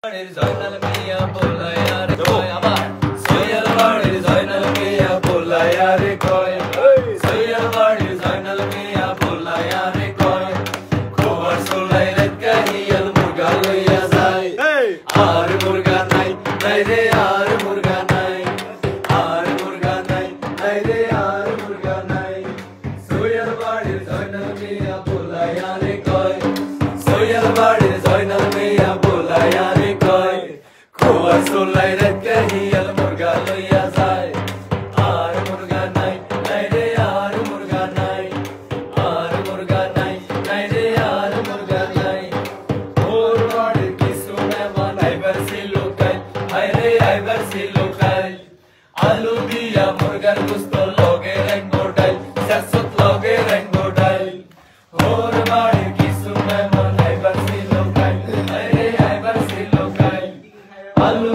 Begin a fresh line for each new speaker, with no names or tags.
জয়নাল মিয়া পোলায়া রে কয় আবার সৈয়দ বাড়ির জয়নাল মিয়া পোলায়া রে কয় সৈয়দ বাড়ির জয়নাল মিয়া পোলায়া রে কয় খবর শুনলাই রাত কাহিয়াল মুরগা লইয়া যায় আর মুরগা নাই নাই রে আর মুরগা নাই আর মুরগা নাই নাই রে আর মুরগা নাই সৈয়দ বাড়ির জয়নাল মিয়া পোলায়া রে কয় সৈয়দ বাড়ির জয়নাল মিয়া পোলায়া রে কয় খবর শুনলাই রাত কাহিয়াল মুরগা লইয়া যায় আর মুরগা নাই নাই রে আর মুরগা নাই আর মুরগা নাই নাই রে আর মুরগা নাই ওর বাড়ির কিছু মেহমান আইবার ছিল কাল হায় রে আইবার ছিল কাল আলু দিয়া মুরগার গোস্ত লগে রেঙ্গো ডাল সাসত লগে রেঙ্গো ডাল ওর বাড়ির কিছু মেহমান আইবার ছিল কাল হায় রে আইবার ছিল কাল আলু